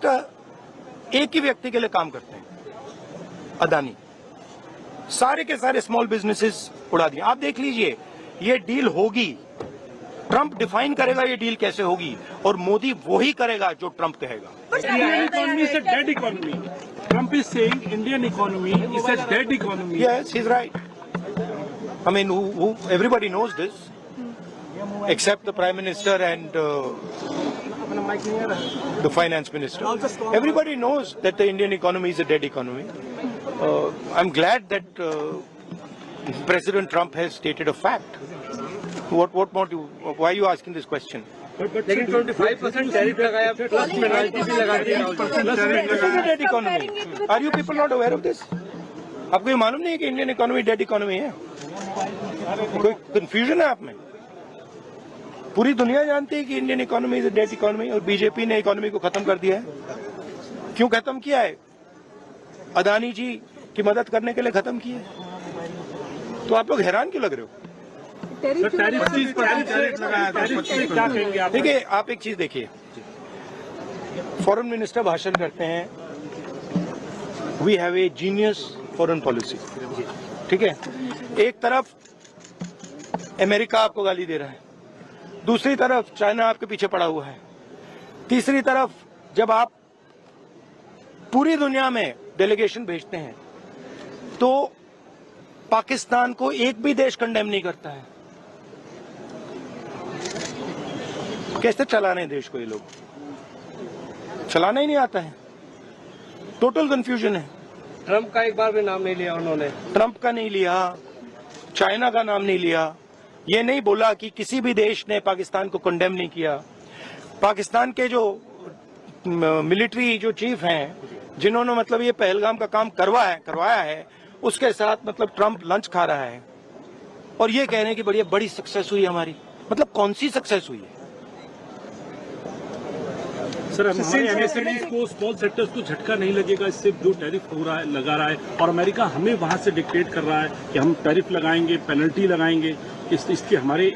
एक ही व्यक्ति के लिए काम करते हैं, अदानी। सारे के सारे स्मॉल बिजनेसेस उड़ा दिए। आप देख लीजिए, ये डील होगी, ट्रंप डिफाइन करेगा ये डील कैसे होगी, और मोदी वही करेगा जो ट्रंप कहेगा। Indian economy is a dead economy. Trump is saying Indian economy is a dead economy. Yes, he's right. I mean, everybody knows this, except the Prime Minister and the Finance Minister. Everybody knows that the Indian economy is a dead economy. I'm glad that President Trump has stated a fact. What more do you, why are you asking this question? लेकिन 25% tariff लगाया, plus penalty भी लगा दी। This is a dead economy. Are you people not aware of this? आपको ये मालूम नहीं है कि इंडियन इकोनॉमी डेड इकोनॉमी है? कोई कंफ्यूजन है आप में? पूरी दुनिया जानती है कि Indian economy is a dead economy, और बीजेपी ने इकोनॉमी को खत्म कर दिया है। क्यों खत्म किया है? अदानी जी की मदद करने के लिए खत्म किया है। तो आप लोग हैरान क्यों लग रहे हो? देखिए, आप एक चीज देखिए, फॉरेन मिनिस्टर भाषण करते हैं, we have a genius foreign policy, ठीक है। एक तरफ अमेरिका आपको गाली दे रहा है, दूसरी तरफ चाइना आपके पीछे पड़ा हुआ है, तीसरी तरफ जब आप पूरी दुनिया में डेलीगेशन भेजते हैं तो पाकिस्तान को एक भी देश कंडेम नहीं करता है। कैसे चलाने देश को? ये लोग चलाना ही नहीं आता है। टोटल कंफ्यूजन है। ट्रंप का एक बार भी नाम नहीं लिया उन्होंने। ट्रंप का नहीं लिया, चाइना का नाम नहीं लिया, ये नहीं बोला कि किसी भी देश ने पाकिस्तान को कंडेम नहीं किया। पाकिस्तान के जो मिलिट्री जो चीफ हैं, जिन्होंने मतलब ये पहलगाम का काम करवाया है, उसके साथ मतलब ट्रंप लंच खा रहा है और ये कह रहे हैं कि बढ़िया बड़ी सक्सेस हुई हमारी। मतलब कौन सी सक्सेस हुई है? सर, हमारे एमएसएमईज को, स्मॉल सेक्टर्स को झटका नहीं लगेगा इससे जो टैरिफ हो रहा है, लगा रहा है, और अमेरिका हमें वहां से डिक्टेट कर रहा है कि हम टैरिफ लगाएंगे, पेनल्टी लगाएंगे, इसके हमारे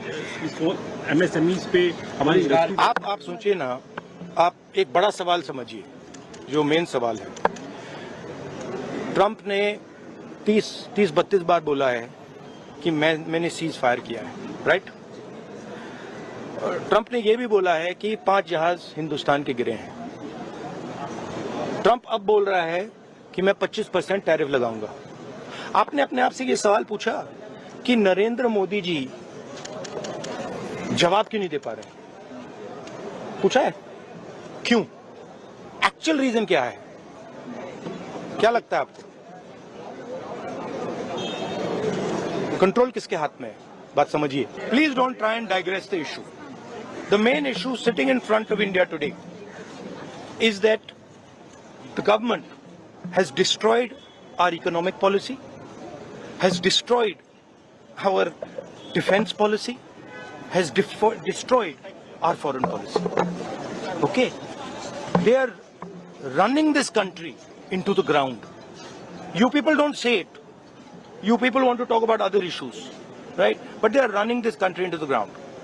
एमएसएमईज पे हमारी। आप सोचिए ना, आप एक बड़ा सवाल समझिए, जो मेन सवाल है। ट्रंप ने 30-32 बार बोला है कि मैंने सीज फायर किया है, राइट। ट्रंप ने यह भी बोला है कि 5 जहाज हिंदुस्तान के गिरे हैं। ट्रंप अब बोल रहा है कि मैं 25% टैरिफ लगाऊंगा। आपने अपने आप से ये सवाल पूछा कि नरेंद्र मोदी जी जवाब क्यों नहीं दे पा रहे? पूछा है क्यों? एक्चुअल रीजन क्या है? क्या लगता है आपको? कंट्रोल किसके हाथ में है? बात समझिए। Please don't try and digress the issue. The main issue sitting in front of India today is that the government has destroyed our economic policy, has destroyed our defense policy, has destroyed our foreign policy. Okay? They are running this country into the ground. You people don't say it. You people want to talk about other issues, right? But they are running this country into the ground.